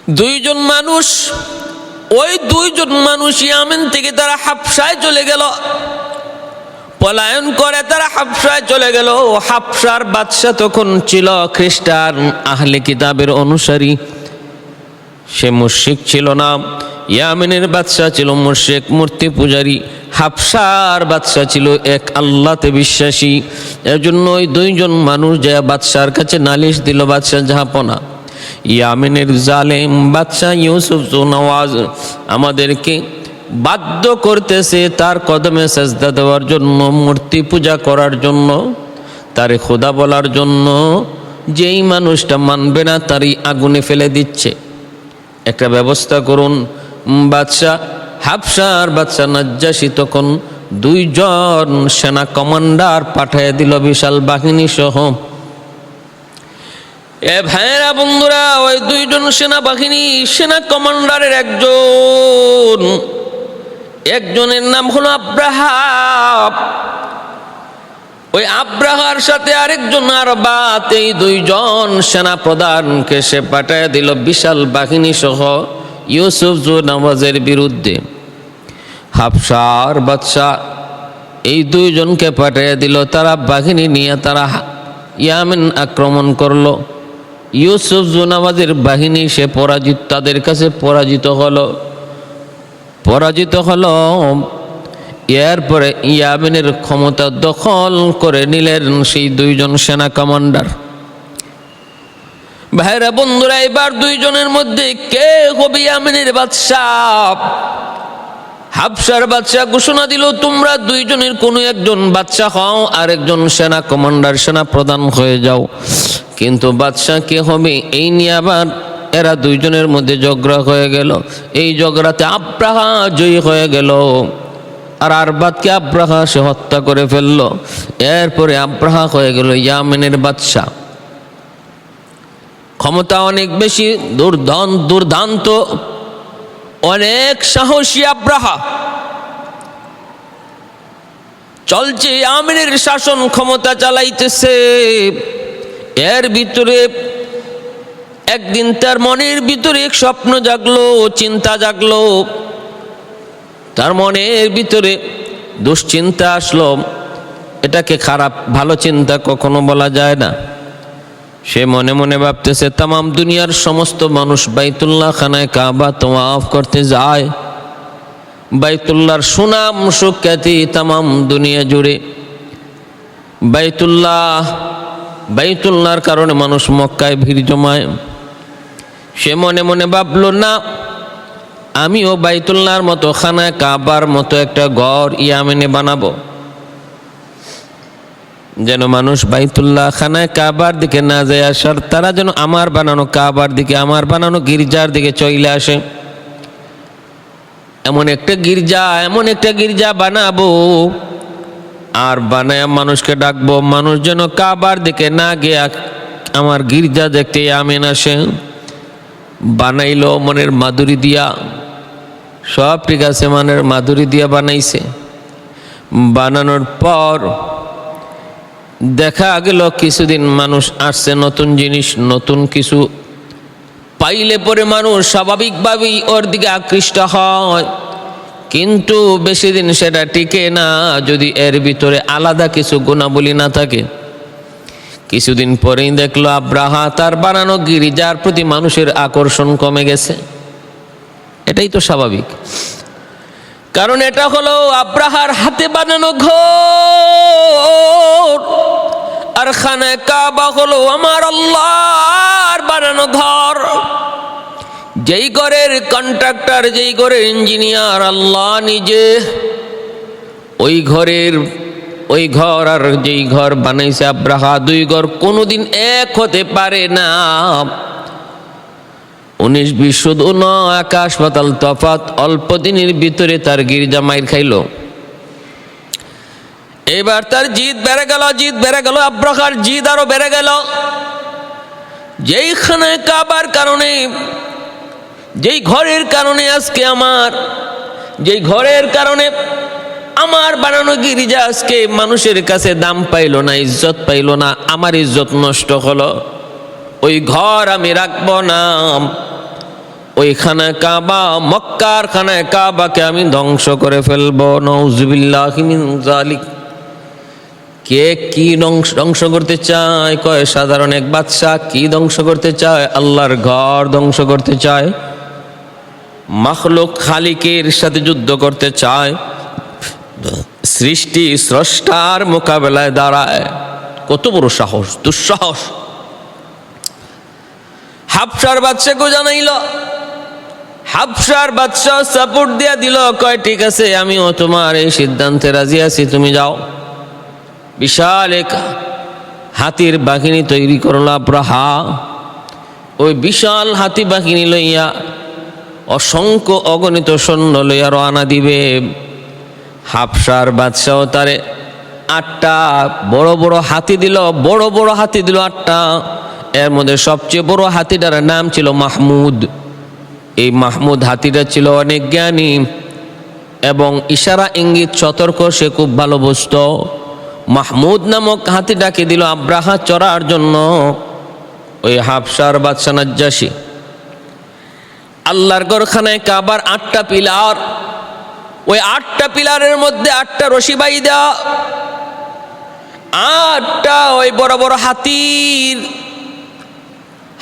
দুইজন মানুষ, ওই দুইজন মানুষ ইয়ামেন থেকে তারা হাবশায় চলে গেল, পলায়ন করে তারা হাবশায় চলে গেল। হাবশার বাদশা তখন ছিল খ্রিস্টান আহলে কিতাবের অনুসারী, সে মুশরিক ছিল না। ইয়ামেনের বাদশা ছিল মুশরিক মূর্তি পূজারী, হাবশার বাদশা ছিল এক আল্লাহতে বিশ্বাসী। এর জন্য ওই দুইজন মানুষ যে বাদশার কাছে নালিশ দিল, বাদশা জাহাপনা, ইয়ামেনের জালেম বাদশা ইউসুফ নওয়াজ আমাদেরকে বাধ্য করতেছে তার কদমে সেজদা দেওয়ার জন্য, মূর্তি পূজা করার জন্য, তারে খোদা বলার জন্য। যেই মানুষটা মানবে না তারই আগুনে ফেলে দিচ্ছে, একটা ব্যবস্থা করুন। বাদশা হাবশার বাদশা নাজ্জাশী তখন দুইজন সেনা কমান্ডার পাঠিয়ে দিল বিশাল বাহিনী সহ। এ ভাইয়েরা বন্ধুরা, ওই দুইজন সেনা কমান্ডারের একজনের নাম হলো আব্রাহা। ওই আব্রাহার সাথে আরেকজন আরবাত, এই দুইজন সেনা প্রধানকে সে পাঠিয়ে দিল বিশাল বাহিনী সহ ইউসুফ নওয়াজের বিরুদ্ধে। হাবশার বাদশা এই দুইজনকে পাঠিয়ে দিল, তারা বাহিনী নিয়ে তারা ইয়ামেন আক্রমণ করলো। ইউসুফ নওয়াজের বাহিনী সে তাদের কাছে পরাজিত হলো। এরপরে ইয়ামেনের ক্ষমতা দখল করে নিলেন সেই দুইজন সেনা কমান্ডার। ভাইরা বন্ধুরা, এবার দুইজনের মধ্যে কে হবে ইয়ামেনের বাদশাহ? হাবশার বাদশাহ ঘোষণা দিল, তোমরা দুইজনের কোনো একজন বাদশাহ হও, আর একজন সেনা কমান্ডার সেনা প্রধান হয়ে যাও। কিন্তু বাদশাহ কে হবে এই নিয়ে আবার এরা দুইজনের মধ্যে ঝগড়া হয়ে গেল। এই ঝগড়াতে আব্রাহা জয়ী হয়ে গেল, আর আরবাদকে আব্রাহা সে হত্যা করে ফেলল। এরপরে আব্রাহা হয়ে গেল ইয়ামেনের বাদশাহ। ক্ষমতা অনেক বেশি, দুর্দান্ত, অনেক সাহসী আব্রাহা। চলছে ইয়ামেনের শাসন ক্ষমতা চালাইতেছে। এর ভিতরে একদিন তার মনের ভিতরে এক স্বপ্ন জাগলো, চিন্তা জাগলো, তার মনের ভিতরে দুশ্চিন্তা আসলো। এটাকে খারাপ ভালো চিন্তা কখনো বলা যায় না। সে মনে মনে ভাবতেছে, তামাম দুনিয়ার সমস্ত মানুষ বাইতুল্লাহ খানায় কাবা তওয়াফ করতে যায়। বাইতুল্লাহর সুনাম সুখ্যাতি তামাম দুনিয়া জুড়ে। বাইতুল্লাহর কারণে মানুষ মক্কায় ভিড় জমায়। সে মনে মনে ভাবলো, না, আমিও বাইতুল্লাহর মতো খানায় কাবার মতো একটা ঘর ইয়ামেনে বানাবো, যেন মানুষ বাইতুল্লাহ খানায় কাবার দিকে না যায় আসার, তারা যেন আমার বানানো কাবার দিকে, আমার বানানো গির্জার দিকে চলে আসে। এমন একটা গির্জা বানাবো, আর বানায় মানুষকে ডাকবো, মানুষ যেন কাবার দিকে না গিয়ে আমার গির্জা দেখতে ইয়ামেন আসে। বানাইলো মনের মাধুরী দিয়া, সব ঠিক আছে, মনের মাধুরী দিয়া বানাইছে। বানানোর পর দেখা গেল কিছুদিন মানুষ আসছে, নতুন জিনিস, নতুন কিছু পাইলে পরে মানুষ স্বাভাবিকভাবেই ওর দিকে আকৃষ্ট হয়, কিন্তু বেশি দিন সেটা টিকে না যদি এর ভিতরে আলাদা কিছু গুণাবলী না থাকে। কিছুদিন পরেই দেখলো আব্রাহা তার বানানো গির্জার প্রতি মানুষের আকর্ষণ কমে গেছে। এটাই তো স্বাভাবিক, কারণ এটা হলো আব্রাহার হাতে বানানো ঘর, আর খানায় কাবা হলো আমার আল্লাহর বানানো ঘর। যেই ঘরের কন্ট্রাক্টর, যেই ঘরের ইঞ্জিনিয়ার আল্লাহ নিজে, ওই ঘর আর যেই ঘর বানাইছে আব্রাহা, দুই ঘর কোনোদিন এক হতে পারে না। 19-20 শুধু নয়, আকাশ পাতাল তফাৎ। অল্প দিনের ভিতরে তার গির্জা মাইর খাইল। এবার তার জিদ বেড়ে গেল, আব্রাহার জিদ আরো বেড়ে গেল। যেই খানায় কাবার কারণে, যেই ঘরের কারণে আজকে আমার বানানো গির্জা আজকে মানুষের কাছে দাম পাইল না, ইজ্জত পাইল না, আমার ইজ্জত নষ্ট হলো, ওই ঘর আমি রাখবো না। ওই খানায় কাবা, মক্কার খানায় কাবাকে আমি ধ্বংস করে ফেলবো। নাউযুবিল্লাহি মিন যালিক। কে কি ধ্বংস করতে চায়? কয় সাধারণ এক বাদশা। কি ধ্বংস করতে চায়? আল্লাহর ঘর ধ্বংস করতে চায়। মাখলুক খালিকের সাথে যুদ্ধ করতে চায়, সৃষ্টি স্রষ্টার মোকাবেলায় দাঁড়ায়। কত বড় সাহস, দুঃসাহস! হাবশার বাদশাকে জানাইল, হাবশার বাদশাহ সাপোর্ট দিয়া দিল, কয় ঠিক আছে, আমিও তোমার এই সিদ্ধান্তে রাজি আছি, তুমি যাও। বিশাল এক হাতির বাহিনী তৈরি করল আব্রাহা। ওই বিশাল হাতি বাহিনী লইয়া, অসংখ্য অগণিত সৈন্য লইয়া রওনা দিবে। হাবশার বাদশাহ তারে 8টা বড় বড় হাতি দিল, বড় বড় হাতি দিল 8টা। এর মধ্যে সবচেয়ে বড় হাতিটার নাম ছিল মাহমুদ। এই মাহমুদ হাতিটা ছিল অনেক জ্ঞানী এবং ইশারা ইঙ্গিত সতর্ক সে খুব ভালো বুঝত। মাহমুদ নামক হাতিটাকে দিল আব্রাহা চড়ার জন্য। ওই হাবশার বাদশা নাজ্জাশী আল্লাহর ঘরখানায় কাবার 8টা পিলার, ওই 8টা পিলারের মধ্যে 8টা রশি বাইদা 8টা ওই বড় বড়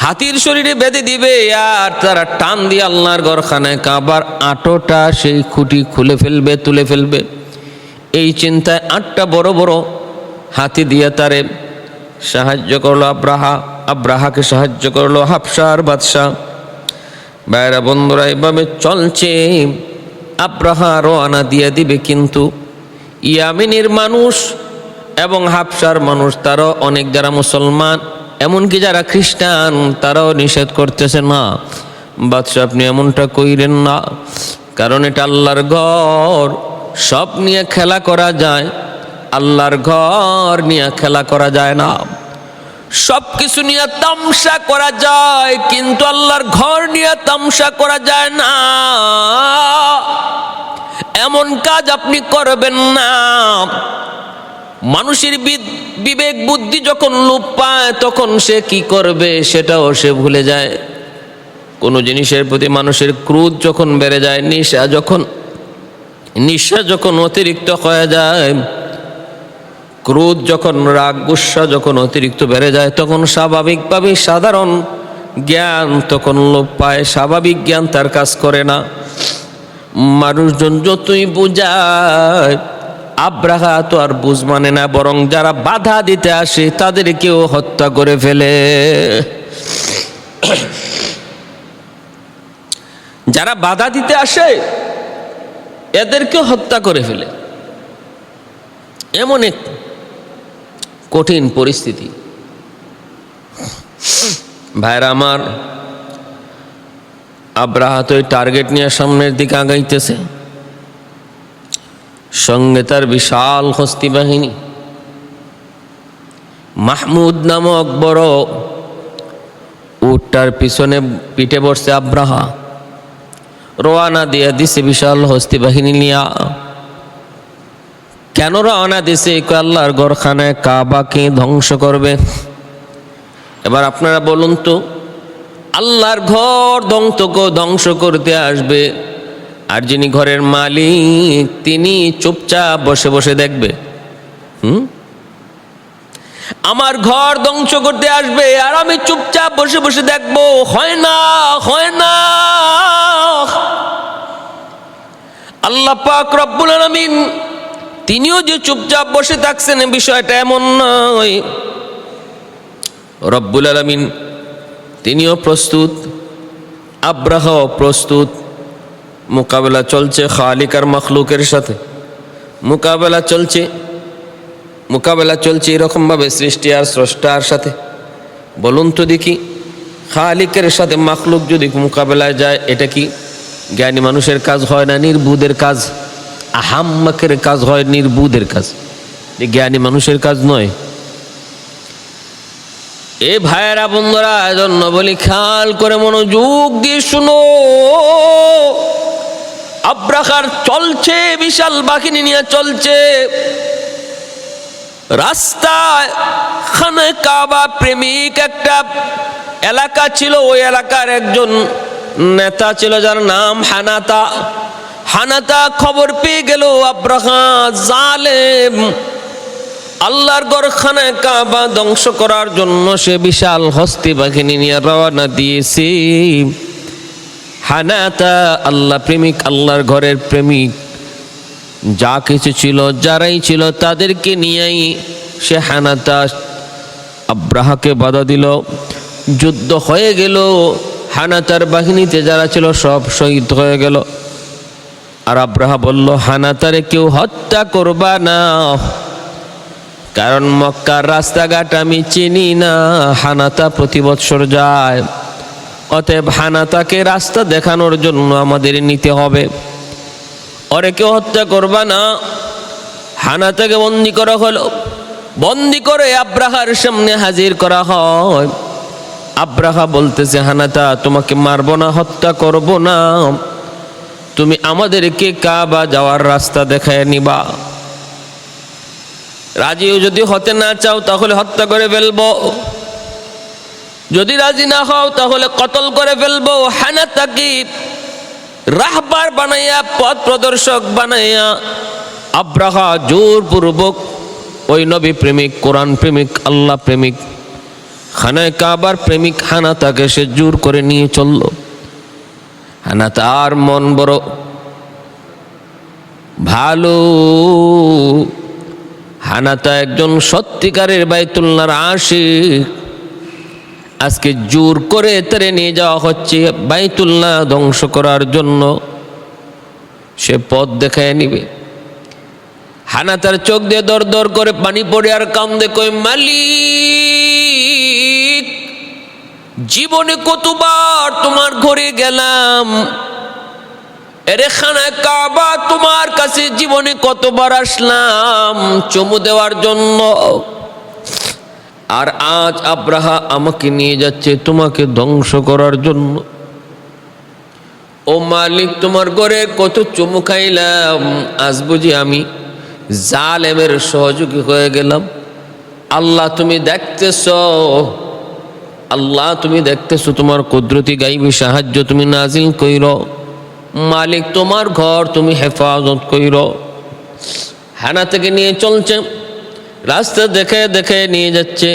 হাতির শরীরে বেঁধে দিবে, আর তারা টান দিয়ে আল্লাহর ঘরখানায় কাবার 8টা সেই খুঁটি খুলে ফেলবে, তুলে ফেলবে। এই চিন্তায় 8টা বড় বড় হাতি দিয়ে তারে সাহায্য করলো আব্রাহাকে সাহায্য করলো হাবশার বাদশাহ। ভাইরা বন্ধুরা, এভাবে চলছে। আব্রাহা রওনা দিয়ে দিবে, কিন্তু ইয়ামিনের মানুষ এবং হাবশার মানুষ, তারাও অনেক যারা মুসলমান, এমনকি যারা খ্রিস্টান, তারাও নিষেধ করতেছে, না বাদশাহ আপনি এমনটা কইরেন না, কারণ এটা আল্লাহর ঘর, সব নিয়ে খেলা করা যায়, আল্লাহর ঘর নিয়ে খেলা করা যায় না। সব কিছু নিয়ে তামসা করা যায়, কিন্তু আল্লাহর ঘর নিয়ে তামসা করা যায় না। এমন কাজ আপনি করবেন না। মানুষের বিবেক বুদ্ধি যখন লোপ পায়, তখন সে কি করবে সেটাও সে ভুলে যায়। কোনো জিনিসের প্রতি মানুষের ক্রোধ যখন বেড়ে যায়, নিশা যখন অতিরিক্ত হয়ে যায়, ক্রোধ যখন, রাগ গুসা যখন অতিরিক্ত বেড়ে যায়, তখন স্বাভাবিকভাবে সাধারণ জ্ঞান তখন লোপ পায়, স্বাভাবিক জ্ঞান তার কাজ করে না। মানুষজন যতই বুঝায়, আব্রাহা তো আর বুঝ মানে না, বরং যারা বাধা দিতে আসে তাদেরকেও হত্যা করে ফেলে। যারা বাধা দিতে আসে এদেরকেও হত্যা করে ফেলে। এমন এক কঠিন পরিস্থিতি। ভাইরা আমার, আব্রাহা তো টার্গেট নিয়ে সামনের দিকে আগাইতেছে, সঙ্গে তার বিশাল হস্তি বাহিনী। মাহমুদ নামক বড় উটটার পিঠে বসছে আব্রাহা, রওনা দিয়ে দিছে বিশাল হস্তি বাহিনী নিয়া। কেন রওনা দিছে? আল্লাহর ঘরখানায় কাবাকে ধ্বংস করবে। এবার আপনারা বলুন তো, আল্লাহর ঘর ধ্বংস করতে আসবে, আর যিনি ঘরের মালিক তিনি চুপচাপ বসে বসে দেখবে? আমার ঘর ধ্বংস করতে আসবে আর আমি চুপচাপ বসে বসে দেখবো? হয় না, হয় না। আল্লাহ পাক রব্বুল আলামিন তিনিও যে চুপচাপ বসে থাকছেন, বিষয়টা এমন নয়। রব্বুল আলামিন তিনিও প্রস্তুত, আব্রাহাও প্রস্তুত। মোকাবেলা চলছে খালিক আর মখলুকের সাথে, মোকাবেলা চলছে এরকমভাবে সৃষ্টি আর স্রষ্টার সাথে। বলুন তো দেখি, খালিকের সাথে মখলুক যদি মোকাবেলায় যায়, এটা কি জ্ঞানী মানুষের কাজ হয় না নির্বুদের কাজ? আহাম্মকের কাজ হয়, নির্বুদের কাজ, জ্ঞানী মানুষের কাজ নয়। এ ভাইয়েরা বন্ধুরা, এজন্য বলি খেয়াল করে মনোযোগ দিয়ে শুনো। আব্রাহার চলছে, বিশাল বাহিনী নিয়ে চলছে রাস্তায়। খানে কাবা প্রেমিক একটা এলাকা ছিল, ওই এলাকার একজন নেতা ছিল যার নাম হানাতা। হানাতা খবর পেয়ে গেল আব্রাহা জালেম আল্লাহর ঘরখানা কাবা ধ্বংস করার জন্য সে বিশাল হস্তি বাহিনী নিয়ে রওনা দিয়েছে। হানাতা আল্লাহ প্রেমিক, আল্লাহর ঘরের প্রেমিক, যা কিছু ছিল যারাই ছিল তাদেরকে নিয়েই সে হানাতা আব্রাহাকে বাধা দিল। যুদ্ধ হয়ে গেল, হানাতার বাহিনীতে যারা ছিল সব শহীদ হয়ে গেল। আর আব্রাহা বলল, হানাতারে কেউ হত্যা করবা না, কারণ মক্কার রাস্তাঘাট আমি চিনি না, হানাতা প্রতি বৎসর যায়, অতএব হানাতাকে রাস্তা দেখানোর জন্য আমাদের নিতে হবে, ওরে কেউ হত্যা করবা না। হানাতাকে বন্দি করা হলো, বন্দি করে আব্রাহার সামনে হাজির করা হয়। আব্রাহা বলতেছে, হানাতা তোমাকে মারবো না, হত্যা করব না, তুমি আমাদেরকে কাবা যাওয়ার রাস্তা দেখায় নিবা। রাজিও যদি হতে না চাও তাহলে হত্যা করে ফেলবো, যদি রাজি না হও তাহলে কতল করে ফেলবো। হানাতাকে রাহবার বানাইয়া, পথ প্রদর্শক বানাইয়া আব্রাহা জোরপূর্বক ওই নবী প্রেমিক, কোরআন প্রেমিক, আল্লাহ প্রেমিক, খানায় কাবার প্রেমিক হানাতাকে সে জোর করে নিয়ে চলল। হানাতার মন বড় ভালো, হানাতা একজন সত্যিকারের বাইতুল্লাহর আশিক। আজকে জোর করে তারে নিয়ে যাওয়া হচ্ছে বাইতুল্লাহ ধ্বংস করার জন্য, সে পথ দেখায় নিবে। হানাতার চোখ দিয়ে দর দর করে পানি পড়ে আর কান্দে, কই মালিক, জীবনে কতবার তোমার ঘরে গেলাম, এরে খানা কাবা তোমার কাছে জীবনে কতবার আসলাম চুমু দেওয়ার জন্য, আর আজ আব্রাহা আমাকে নিয়ে যাচ্ছে তোমাকে ধ্বংস করার জন্য। ও মালিক, তোমার ঘরে কত চুমু খাইলাম, আজ বুঝি আমি জালেমের সহযোগী হয়ে গেলাম। আল্লাহ তুমি দেখতেছো, আল্লাহ তুমি দেখতেছো, তোমার কুদরতি গাইবী সাহায্য তুমি নাজিল কইর। মালিক তোমার ঘর তুমি হেফাজত কইর। হানা থেকে নিয়ে চলছে, রাস্তা দেখে দেখে নিয়ে যাচ্ছে।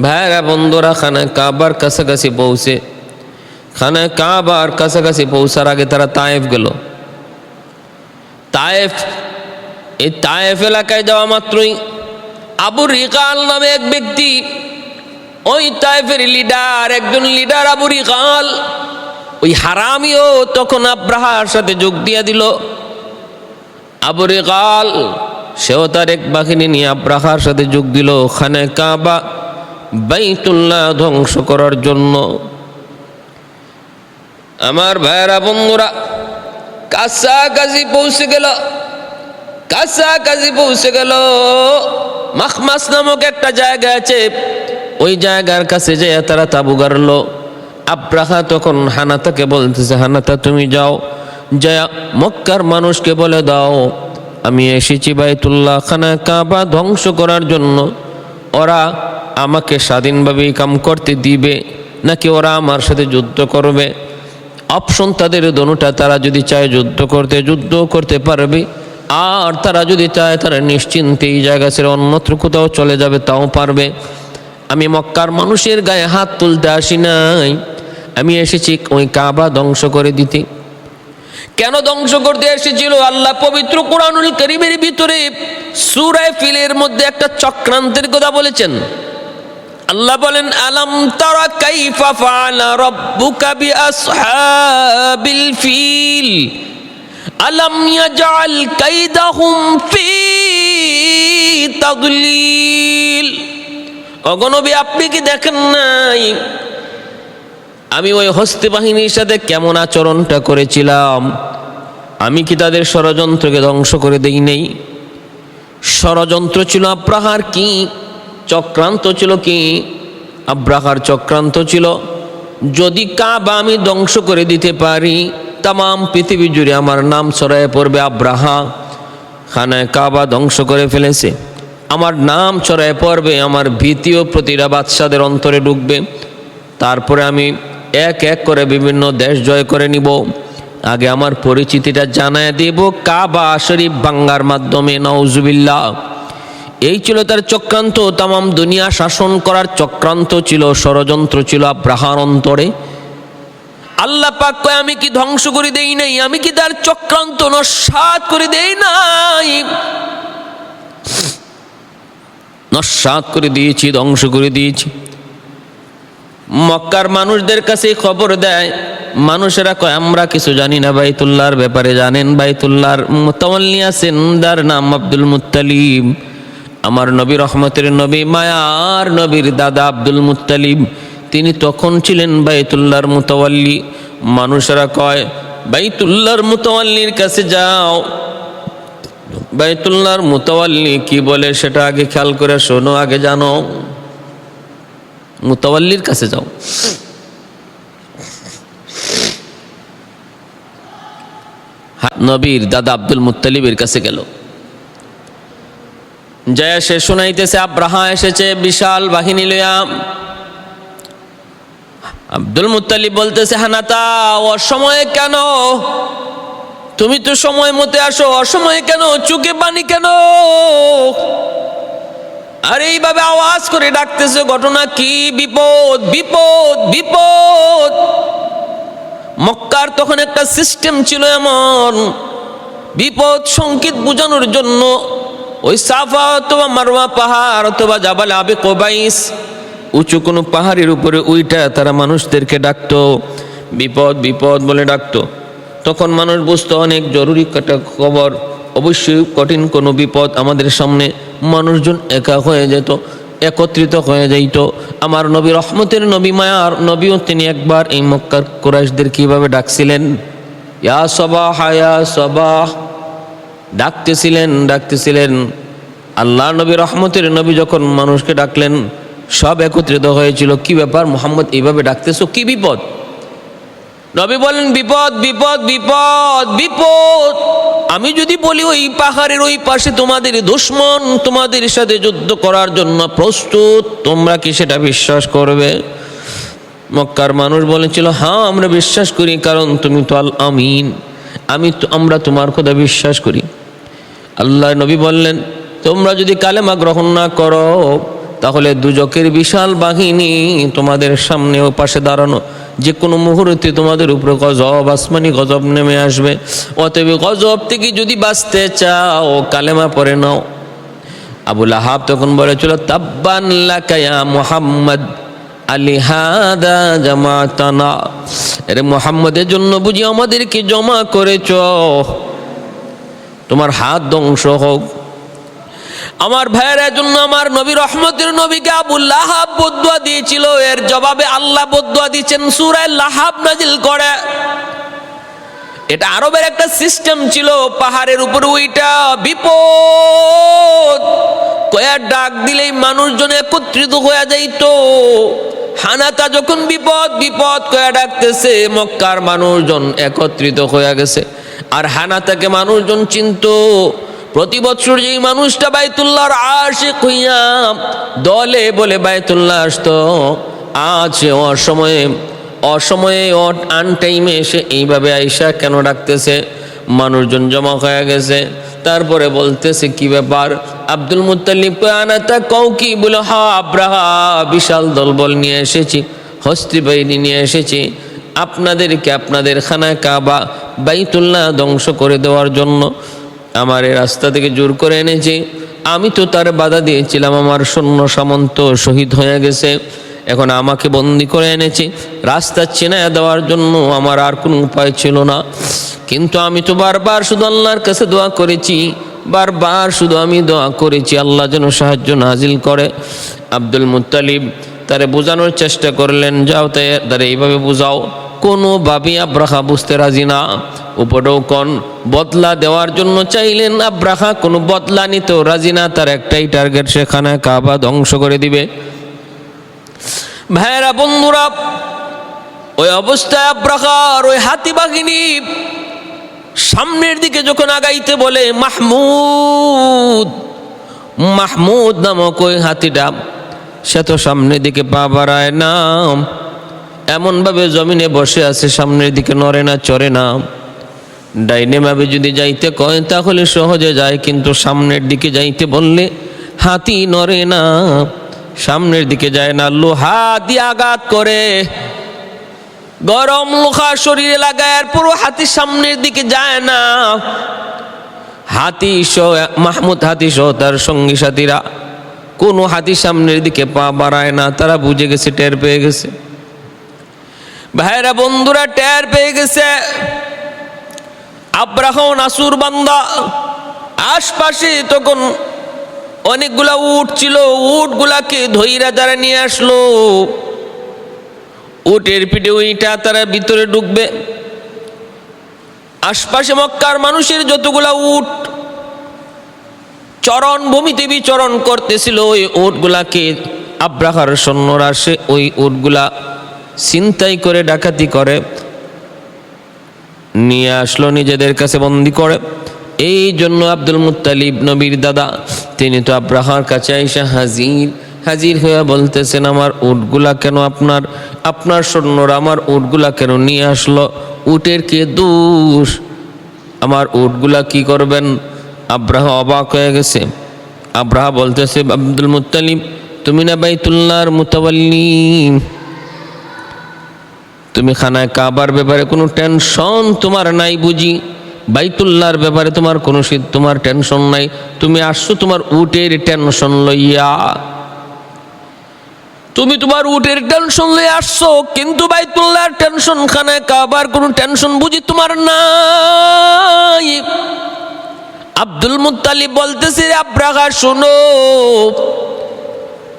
ভাইরা বন্ধুরা, খানায় কাবার কাছাকাছি পৌঁছে, খানায় কাবার কাছাকাছি পৌঁছার আগে তারা তায়েফ গেল। তায়েফ, এই তায়েফ এলাকায় যাওয়া মাত্রই আবু রিকাল নামে এক ব্যক্তি, ওই তায়েফের লিডার, একজন লিডার আবু রিকাল, ওই হারামিও তখন আব্রাহার সাথে যোগ দিয়ে দিল। আবু রিকাল সেও তার এক বাহিনী নিয়ে আব্রাহার সাথে যোগ দিল খানায় কাবা বাইতুল্লাহ ধ্বংস করার জন্য। আমার ভাইরা বন্ধুরা, কাছাকাছি পৌঁছে গেল, কাছাকাছি পৌঁছে গেল। মাখমাস নামক একটা জায়গা আছে, ওই জায়গার কাছে যেয়ে তারা তাবু গাড়ল। আব্রাহা তখন হানাতাকে বলতেছে, হানাতা তুমি যাও, যা মক্কার মানুষকে বলে দাও আমি এসেছি বাইতুল্লাহ খানা কাবা ধ্বংস করার জন্য। ওরা আমাকে স্বাধীনভাবে কাম করতে দিবে নাকি ওরা আমার সাথে যুদ্ধ করবে? অপশন তাদের দোনোটা। তারা যদি চায় যুদ্ধ করতে, যুদ্ধ করতে পারবে, আর তারা যদি চায় তারা নিশ্চিন্তে এই জায়গা ছেড়ে অন্যত্র কোথাও চলে যাবে, তাও পারবে। আমি মক্কার মানুষের গায়ে হাত তুলতে আসি নাই, আমি এসেছি ওই কাবা ধ্বংস করে দিতে। কেন ধ্বংস করতে এসেছিল? আল্লাহ পবিত্র কুরআনুল কারীমের ভিতরে সূরা ফিলের মধ্যে একটা চক্রান্তের কথা বলেছেন। আল্লাহ বলেন, আলাম তারা কাইফা ফাআলা রাব্বুকা বিআসহাবিল ফিল আলাম ইয়াজআল কাইদাহুম ফি তাদলিল। ওগো নবী, আপনি কি দেখেন নাই আমি ওই হস্তি বাহিনীর সাথে কেমন আচরণটা করেছিলাম? আমি কি তাদের ষড়যন্ত্রকে ধ্বংস করে দেই নাই? ষড়যন্ত্র ছিল আব্রাহার, কি চক্রান্ত ছিল? কি আব্রাহার চক্রান্ত ছিল, যদি কাবা আমি ধ্বংস করে দিতে পারি, তাম পৃথিবী জুড়ে আমার নাম ছড়ায় পড়বে। আব্রাহা খানায় কাবা ধ্বংস করে ফেলেছে, আমার নাম ছড়ায় পড়বে, আমার ভীতিও প্রতিটা বাদশাদের অন্তরে ঢুকবে। তারপরে আমি এক এক করে বিভিন্ন দেশ জয় করে নিব। আগে আমার পরিচিতিটা জানায় দেব কাবা শরীফ ভাঙ্গার মাধ্যমে। নাউজুবিল্লাহ। এই ছিল তার চক্রান্ত। তামাম দুনিয়া শাসন করার চক্রান্ত ছিল, ষড়যন্ত্র ছিল আব্রাহার অন্তরে। আল্লাহ পাক কয় আমি কি ধ্বংস করে দেই নাই? আমি কি তার চক্রান্ত নস্যাৎ করে দেই নাই? নস্যাৎ করে দিয়েছি, ধ্বংস করে দিয়েছি। মক্কার মানুষদের কাছে খবর দেয়, মানুষেরা কয় আমরা কিছু জানি না বাইতুল্লাহর ব্যাপারে। জানেন বাইতুল্লাহর মুতাওয়াল্লি আছেন, তার নাম আব্দুল মুত্তালিব। আমার নবী, রহমতের নবী, মায়ার নবীর দাদা আব্দুল মুত্তালিব, তিনি তখন ছিলেন বাইতুল্লাহর মুতাওয়াল্লি। মানুষেরা কয় বাইতুল্লাহর মুতাওয়াল্লির কাছে যাও। বাইতুল্লাহর মুতাওয়াল্লি কি বলে সেটা আগে খেয়াল করে শোনো, আগে জানো। মুতাওয়াল্লির কাছে যাও। নবীর দাদা আব্দুল মুত্তালিবের কাছে গেল। যায় সে শুনাইতেছে আব্রাহা এসেছে বিশাল বাহিনী লইয়া। আব্দুল মুত্তালিব বলতেছে হানাতা, অসময়ে কেন? তুমি তো সময় মতে আসো, অসময়ে কেন? চোখে পানি কেন? আর এইভাবে আওয়াজ করে ডাকতেছে, ঘটনা কি? বিপদ, বিপদ, বিপদ। মক্কার তখন একটা সিস্টেম ছিল এমন, বিপদ সংকেত বোঝানোর জন্য ওই সাফা অথবা মারওয়া পাহাড় অথবা জাবাল আবে কোবাইস, উঁচু কোনো পাহাড়ের উপরে উইটা তারা মানুষদেরকে ডাকতো, বিপদ বিপদ বলে ডাকতো। তখন মানুষ বুঝতো অনেক জরুরি একটা খবর, অবশ্যই কঠিন কোনো বিপদ আমাদের সামনে। মানুষজন একা হয়ে যেত, একত্রিত হয়ে যাইত। আমার নবী, রহমতের নবী, মায়ার নবীও তিনি একবার এই মক্কার কুরাইশদের কিভাবে ডাকছিলেন, ইয়া সবাহ ইয়া সবাহ ডাকতেছিলেন। আল্লাহ নবী, রহমতের নবী যখন মানুষকে ডাকলেন, সব একত্রিত হয়েছিল। কি ব্যাপার মুহাম্মদ, এইভাবে ডাকতেছো, কি বিপদ? নবী বলেন বিপদ, বিপদ, বিপদ, বিপদ। আমি যদি বলি ওই পাহাড়ের ওই পাশে তোমাদের দুশমন তোমাদের সাথে যুদ্ধ করার জন্য প্রস্তুত, তোমরা কি সেটা বিশ্বাস করবে? মক্কার মানুষ বলেছিল হ্যাঁ আমরা বিশ্বাস করি, কারণ তুমি তো আল আমিন, আমরা তোমার কথা বিশ্বাস করি। আল্লাহ নবী বললেন তোমরা যদি কালেমা গ্রহণ না করো তাহলে দুজকের বিশাল বাহিনী তোমাদের সামনে ও পাশে দাঁড়ানো, যে কোনো মুহূর্তে তোমাদের উপরে গজব, আসমানি গজব নেমে আসবে। অতএব গজব থেকে যদি বাঁচতে চাও কালেমা পড়ে নাও। আবু লাহাব তখন বলেছিল তাব্বান লাকা ইয়া মুহাম্মদ আলিহাদা জামাতানা, আরে মুহাম্মদের জন্য বুঝি আমাদেরকে জমা করেছ, তোমার হাত ধ্বংস হোক। আমার ভাইয়ের জন্য আমার নবী, রহমতের নবীকে আবু লাহাব বদদুয়া দিয়েছিল, এর জবাবে আল্লাহ বদদুয়া দিয়েছেন, সূরা লাহাব নাজিল করে। এটা আরবের একটা সিস্টেম ছিল, পাহাড়ের উপর ওইটা বিপদ কয়া ডাক দিলেই মানুষজন একত্রিত হয়ে যাইত। হানাতা যখন বিপদ বিপদ কয়া ডাকতেছে, মক্কার মানুষজন একত্রিত হয়ে গেছে। আর হানাতাকে মানুষজন চিনত। প্রতি বছর যেই মানুষটা বাইতুল্লাহর আশিক হইয়া দলে বলে বাইতুল্লাহ আসতো, আজ অসময়ে আনটাইমে এসে এইভাবে আইসা কেন ডাকতেছে? মানুষজন জমা হয়ে গেছে। তারপরে বলতেছে কি ব্যাপার? আব্দুল মুত্তালিব আনাতা কও কি? বলে হা আব্রাহা বিশাল দলবল নিয়ে এসেছি, হস্তি বাহিনী নিয়ে এসেছি আপনাদেরকে আপনাদের খানা কাবা বাইতুল্লাহ ধ্বংস করে দেওয়ার জন্য। আমার এই রাস্তা থেকে জোর করে এনেছি। আমি তো তার বাধা দিয়েছিলাম, আমার সৈন্য সামন্ত শহীদ হয়ে গেছে, এখন আমাকে বন্দি করে এনেছি রাস্তা চেনায় দেওয়ার জন্য। আমার আর কোনো উপায় ছিল না, কিন্তু আমি তো বারবার শুধু আল্লাহর কাছে দোয়া করেছি, বারবার শুধু আমি দোয়া করেছি আল্লাহ যেন সাহায্য নাজিল করে। আব্দুল মুত্তালিব তারে বোঝানোর চেষ্টা করলেন, যাও তারে এইভাবে বুঝাও। কোনোভাবেই আব্রাহা বুঝতে রাজি না। উপঢৌকন বদলা দেওয়ার জন্য চাইলেন, আব্রাহা কোনো বদলা নিতেও রাজি না। তার একটাই টার্গেট, সেখানে কাবা ধ্বংস করে দিবে। ভাইরা বন্ধুরা, ওই অবস্থায় আব্রাহার ওই হাতি বাহিনী সামনের দিকে যখন আগাইতে বলে, মাহমুদ নামক ওই হাতিটা সে তো সামনের দিকে পা বাড়ায় না। এমন ভাবে জমিনে বসে আছে, সামনের দিকে নড়ে না, চড়ে না। ডাইনে ভাবে যদি যাইতে কয় তাহলে সহজে যায়, কিন্তু সামনের দিকে যাইতে বললে হাতি নড়ে না, সামনের দিকে যায় না, লোহা দিয়ে আঘাত করে, গরম লোহা শরীরে লাগায়, আর পুরো হাতি সামনের দিকে যায় না। হাতি সহ মাহমুদ হাতি সহ তার সঙ্গী সাথীরা কোনো হাতি সামনের দিকে পা বাড়ায় না। তারা বুঝে গেছে, টের পেয়ে গেছে। ভাইরা বন্ধুরা, টের পেয়ে গেছে আব্রাহা নাসুর বান্দা। আশপাশে তখন অনেকগুলা উট ছিল, উটগুলাকে ধইরা যারা নিয়ে আসলো, উটের পিঠে ওইটা তারা ভিতরে ঢুকবে। আশপাশে মক্কার মানুষের যতগুলা উট চরণ ভূমিতে বিচরণ করতেছিল, ওই উটগুলাকে আব্রাহার সৈন্যরা সে ওই উটগুলা ছিনতাই করে, ডাকাতি করে নিয়ে আসলো, নিজেদের কাছে বন্দি করে। এই জন্য আব্দুল মুত্তালিব নবীর দাদা, তিনি তো আব্রাহার কাছে আইসা হাজির হয়ে বলতেছেন, আমার উটগুলা কেন আপনার সৈন্যরা আমার উটগুলা কেন নিয়ে আসলো? উটের কে দোষ? আমার উটগুলা কি করবেন? আব্রাহা অবাক হয়ে গেছে। আব্রাহা বলতেছে, আব্দুল মুত্তালিব, তুমি না বাইতুল্লাহর মুতাওয়াল্লি, তুমি খানায় কাবার ব্যাপারে কোনো টেনশন তোমার নাই বুঝি? বাইতুল্লাহর ব্যাপারে তোমার টেনশন নাই, তুমি আসছো তোমার উটের টেনশন লইয়া। তুমি তোমার উটের টেনশন লইয়া আসছো, কিন্তু বাইতুল্লাহর টেনশন, খানায় কাবার কোনো টেনশন বুঝি তোমার নাই? আব্দুল মুত্তালিব বলতেছে, আব্রাহা শোনো,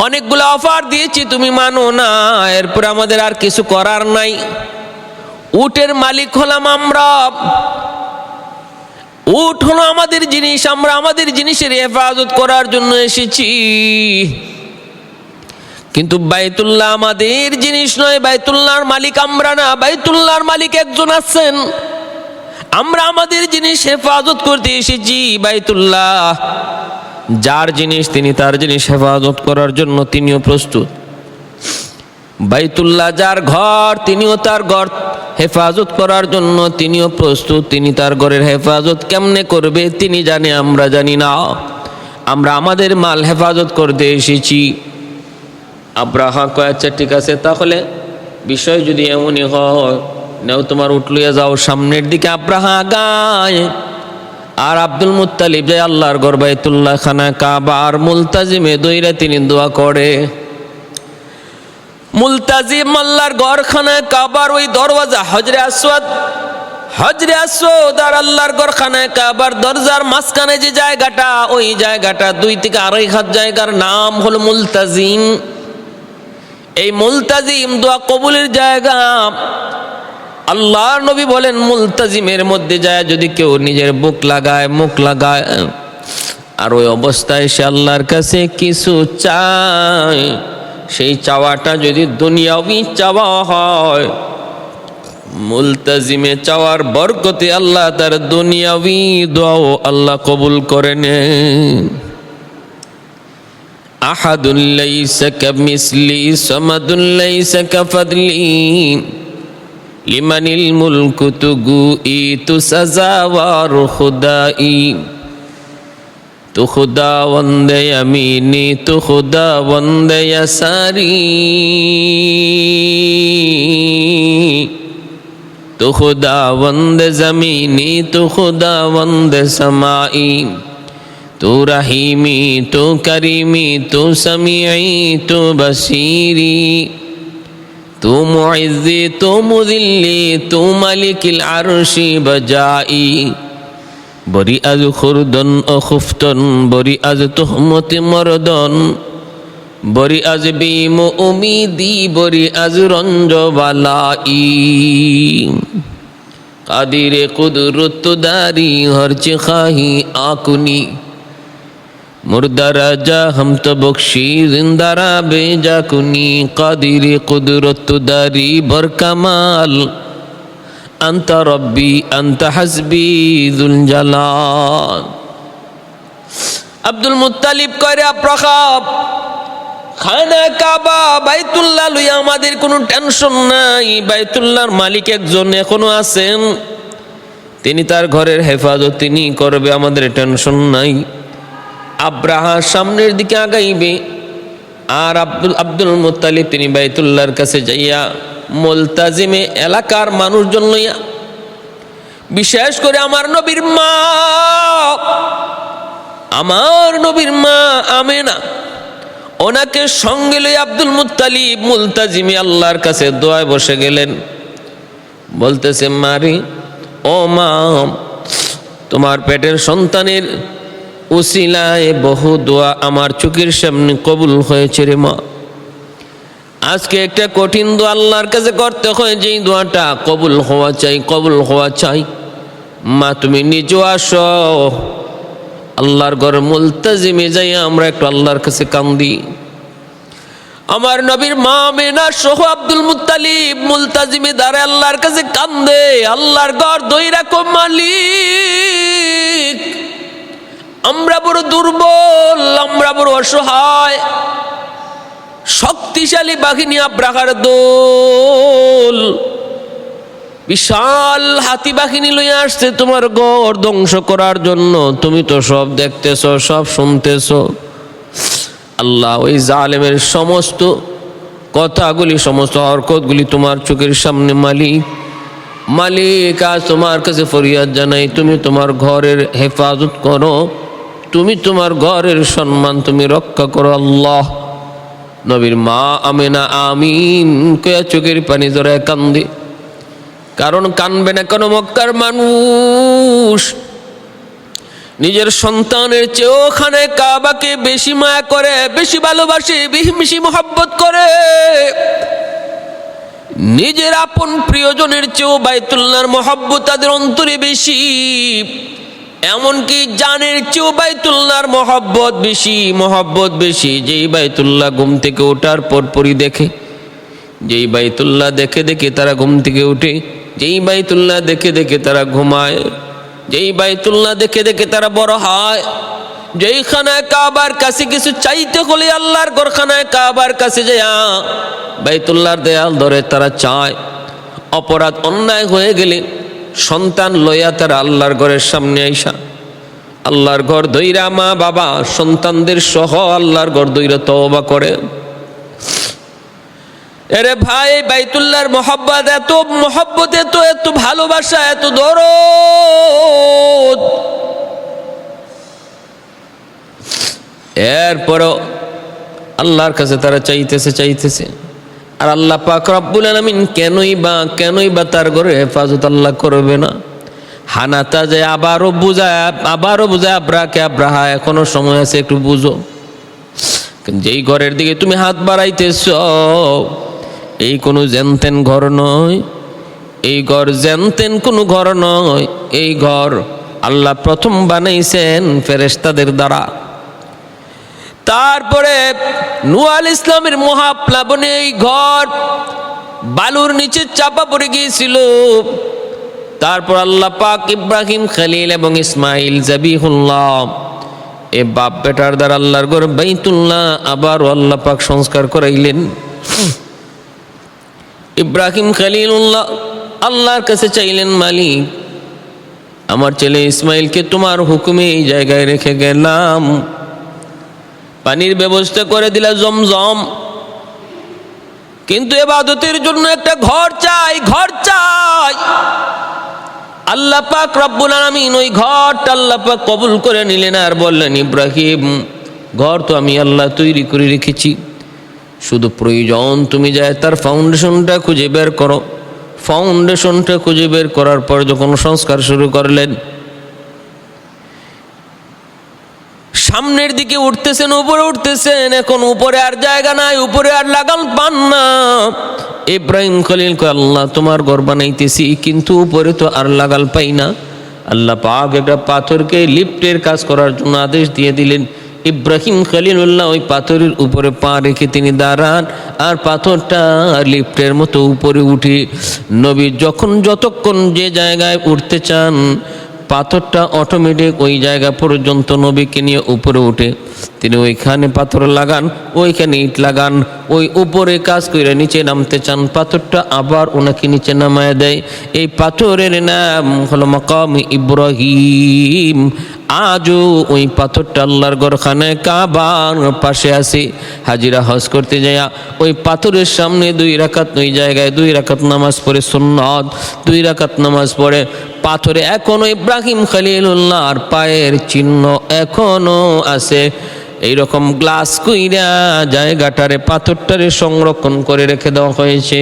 অনেকগুলো অফার দিয়েছি, তুমি মানো না, এরপর আমাদের আর কিছু করার নাই। উটের মালিক হলাম আমরা, উট হলো আমাদের জিনিস, আমরা আমাদের জিনিসের হেফাজত করার জন্য এসেছি, কিন্তু বাইতুল্লাহ আমাদের জিনিস নয়, বাইতুল্লাহর মালিক আমরা না, বাইতুল্লাহর মালিক একজন আছেন, আমরা আমাদের জিনিস হেফাজত করতে এসেছি। বাইতুল্লাহ যার জিনিস, তিনি তার জিনিস হেফাজত করার জন্য তিনিও প্রস্তুত। বাইতুল্লাহ যার ঘর, তিনিও তার ঘর হেফাজত করার জন্য তিনিও প্রস্তুত। তিনি তার ঘরের হেফাজত কেমনে করবে তিনি জানে, আমরা জানি না। আমরা আমাদের মাল হেফাজত করতে এসেছি। আব্রাহা কয়, আচ্ছা ঠিক আছে, তাহলে বিষয় যদি এমনই হয়, নাও তোমার উট লইয়া যাও সামনের দিকে। আব্রাহা আগায়, আর আব্দুল মুত্তালিব যায় আল্লাহর ঘর বাইতুল্লাহ, খানা কাবা আর মুলতাজিমে দইরা তিনি দোয়া করে। মুলতাজিম আল্লাহর ঘর, খানা কাবার ওই দরওয়াজা, হজরে আসওয়াদ আর আল্লাহর ঘর খানা কাবার দরজার মাঝখানে যে জায়গাটা, ওই জায়গাটা 2 থেকে 2.5 হাত জায়গার নাম হলো মুলতাজিম। এই মুলতাজিম দোয়া কবুলের জায়গা। আল্লাহর নবী বলেন, মুলতাজিমের মধ্যে যায় যদি কেউ নিজের মুখ লাগায় আর ওই অবস্থায় সে আল্লাহর কাছে কিছু চায়, সেই চাওয়াটা যদি দুনিয়াবি চাওয়া হয়, মুলতাজিমে চাওয়ার বরকতে আল্লাহ তার দুনিয়াবি দোয়াও আল্লাহ কবুল করে নেন। আহাদুল লাইসা কামিসলি সামাদুল লাইসা কাফাদলি লিমানিল মুলকু তুগুই তুসাজাওয়ার খুদাই, তু খুদা বন্দে আমিনি তু খুদা বন্দে ইয়াসারি, তু খুদা বন্দে জমিনি তু খুদা বন্দে সমাই, তু রহিমি তু করিমি তু সমিঈ তু বসীরি, তু মুইজ্জি তু মুযিল্লি তু মালিকিল আরশি বজাই, বরি আজ খুরদন ও খুফতন, বরি আজ তুহমতি মরদন, বরি আজ বিম উমিদি, বরি আজ রঞ্জ বালাই, কাদিরে কুদরত দারি হরচে খাহি আকুনি, মুর্দারা যা হম তো বখশি জিন্দারা বেজা কুনি, কাদিরে কুদরত দারি বর কামাল, আন্তা রব্বি আন্তা হাসবি যুল জালাল। আব্দুল মুত্তালিব কয়, আব্রাহা খানা কাবা বাইতুল্লাহ লইয়া আমাদের কোনো টেনশন নাই। বাইতুল্লাহর মালিক একজন এখনো আছেন, তিনি তার ঘরের হেফাজত তিনি করবে, আমাদের টেনশন নাই। আব্রাহা সামনের দিকে আগাইবে, আর আব্দুল মুত্তালিব তিনি বাইতুল্লাহর কাছে যাইয়া মুলতাজিমে এলাকার মানুষজন লইয়া, বিশেষ করে আমার নবীর মা আমেনা, ওনাকে সঙ্গে লইয়া আব্দুল মুত্তালিব মুলতাজিমে আল্লাহর কাছে দোয়ায় বসে গেলেন। বলতেছে, মারি ও মা, তোমার পেটের সন্তানের উসিলায় বহু দোয়া আমার চোখের সামনে কবুল হয়েছে রে মা। আজকে একটা কঠিন দোয়া আল্লাহর কাছে করতে হয়, যেই দোয়াটা কবুল হওয়া চাই। মা তুমি নিজেও আসো, আল্লাহর ঘর মুলতাজিমে যাই আমরা একটু আল্লাহর কাছে কান্দি। আমার নবীর মা আমেনা সহ আব্দুল মুত্তালিব মুলতাজিমে দাঁড়ায় আল্লাহর কাছে কান্দে। আল্লাহর ঘর দইরা কো মালিক, আমরা বড় দুর্বল, আমরা বড় অসহায়, শক্তিশালী বাহিনী আব্রাহার দল, বিশাল হাতি বাহিনী লইয়া আসছে তোমার ঘর ধ্বংস করার জন্য। তুমি তো সব দেখতেছ, সব শুনতেছ। আল্লাহ ওই জালেমের সমস্ত কথাগুলি, সমস্ত হরকতগুলি তোমার চোখের সামনে মালিক আজ তোমার কাছে ফরিয়াদ জানাই, তুমি তোমার ঘরের হেফাজত করো, তুমি তোমার ঘরের সম্মান তুমি রক্ষা করো আল্লাহ। নবীর মা আমেনা আমিন কয়া চোখের পানি জড়ায় কান্দে। কারণ কানবে না কেন? মক্কার মানুষ নিজের সন্তানের চেয়েও খানে কাবাকে বেশি মায়া করে, বেশি ভালোবাসে, বেশি মহব্বত করে। নিজের আপন প্রিয়জনের চেয়েও বাইতুল্লাহর মহব্বত তাদের অন্তরে বেশি। এমনকি জানের চেয়েও বাইতুল্লাহর মহব্বত বেশি। যেই বাইতুল্লাহ ঘুম থেকে ওঠার পরপরই দেখে, যেই বাইতুল্লাহ দেখে দেখে তারা ঘুম থেকে উঠে, যেই বাইতুল্লাহ দেখে দেখে তারা ঘুমায়, যেই বাইতুল্লাহ দেখে দেখে তারা বড় হয়। যেই খানায় কাবার কাছে কিছু চাইতে হলে আল্লাহর ঘর খানায় কাবার কাছে যায় বাইতুল্লাহর দেয়াল ধরে তারা চায়। অপরাধ অন্যায় হয়ে গেলে সন্তান লইয়া তারা আল্লাহর ঘরের সামনে আইসা আল্লাহর ঘর দইরা, মা বাবা সন্তানদের সহ আল্লাহর ঘর দইরা তওবা করে। এরে ভাই, বাইতুল্লাহর মহব্বত এত ভালোবাসা, এত দরদ। এরপরও আল্লাহর কাছে তারা চাইতেছে। আর আল্লাহ পাক রব্বুল আলামিন কেনই বা তার ঘরে হেফাজত আল্লাহ করবে না? হানাতা যে আবারও বুঝায় আব্রাহা এখনো সময় আছে, একটু বুঝো। যেই ঘরের দিকে তুমি হাত বাড়াইতেছ এই কোনো জেনতেন ঘর নয়, এই ঘর জেনতেন কোনো ঘর নয়। এই ঘর আল্লাহ প্রথম বানাইছেন ফেরেশতাদের দ্বারা। তারপরে নূহ আলাইহিস ইসলামের মহাপ্লাবনে এই ঘর বালুর নিচে চাপা পড়ে গিয়েছিল। তারপর আল্লাহ পাক ইব্রাহিম খলিল এবং ইসমাইল জাবিহুল্লাহ এ বাপ বেটার দ্বারা আল্লাহর ঘর বাইতুল্লাহ আবার আল্লাহ পাক সংস্কার করাইলেন। ইব্রাহিম খলিলুল্লাহ আল্লাহর কাছে চাইলেন, মালিক আমার ছেলে ইসমাইলকে তোমার হুকুমে এই জায়গায় রেখে গেলাম, পানির ব্যবস্থা করে দিলা জমজম, কিন্তু ইবাদতের জন্য একটা ঘর চাই। আল্লাহ পাক রব্বুল আলামিন ওই ঘরটা আল্লাহ পাক কবুল করে নিলেন আর বললেন, ইব্রাহিম ঘর তো আমি আল্লাহ তৈরি করে রেখেছি, শুধু প্রয়োজন তুমি যায় তার ফাউন্ডেশনটা খুঁজে বের করো। ফাউন্ডেশনটা খুঁজে বের করার পর যখন সংস্কার শুরু করলেন, সামনের দিকে উঠতেছেন, উপরে উঠতেছেন, এখন উপরে আর জায়গা নাই, উপরে আর লাগাল পান না। ইব্রাহিম খলিল কয়, আল্লাহ তোমার ঘর বানাইতেছি, কিন্তু উপরে তো আর লাগাল পাই না। আল্লাহ পাক একটা পাথরকে লিফটের কাজ করার জন্য আদেশ দিয়ে দিলেন। ইব্রাহিম খলিলুল্লাহ ওই পাথরের উপরে পা রেখে তিনি দাঁড়ান, আর পাথরটা লিফটের মতো উপরে উঠে নবী যতক্ষণ যে জায়গায় উঠতে চান পাথরটা অটোমেটিক ওই জায়গা পর্যন্ত নবীকে নিয়ে উপরে উঠে, তিনি ওইখানে পাথর লাগান, ওইখানে ইট লাগান, ওই উপরে কাজ করে নিচে নামতে চান, পাথরটা আবার ওনাকে নিচে নামায় দেয়। এই পাথরের নাম হলো মাকাম ইব্রাহিম। আজও ওই পাথরটা আল্লাহর ঘরখানায় কাবার পাশে আছে। হাজিরা হজ করতে যায় ওই পাথরের সামনে 2 রাকাত, ওই জায়গায় 2 রাকাত নামাজ পড়ে সুন্নাত, 2 রাকাত নামাজ পড়ে। পাথরে এখনো ইব্রাহিম খলিলুল্লাহর পায়ের চিহ্ন এখনো আছে। এইরকম গ্লাস কইরা জায়গাটারে পাথরটারে সংরক্ষণ করে রেখে দেওয়া হয়েছে।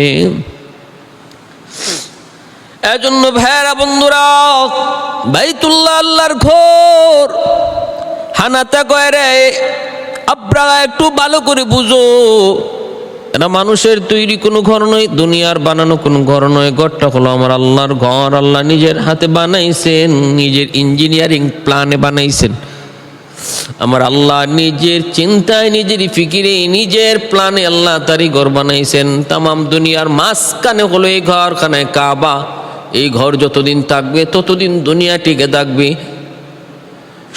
এজন্য ভাইরা বন্ধুরা, বাইতুল্লাহ আল্লাহর ঘর। হানাতা কয় রে আব্রাহা একটু ভালো করে বুঝো, এটা মানুষের তৈরি কোনো ঘর নয়, দুনিয়ার বানানো কোনো ঘর নয়। ঘরটা হলো আমার আল্লাহর ঘর। আল্লাহ নিজের হাতে বানাইছেন, নিজের ইঞ্জিনিয়ারিং প্ল্যানে বানাইছেন। আমার আল্লাহ নিজের চিন্তায়, নিজের ফিকিরে, নিজের প্ল্যানে আল্লাহ তারই ঘর বানাইছেন। তামাম দুনিয়ার মাঝখানে হলো এই ঘরখানায় কাবা। এই ঘর যতদিন থাকবে ততদিন দুনিয়া টিকে থাকবে।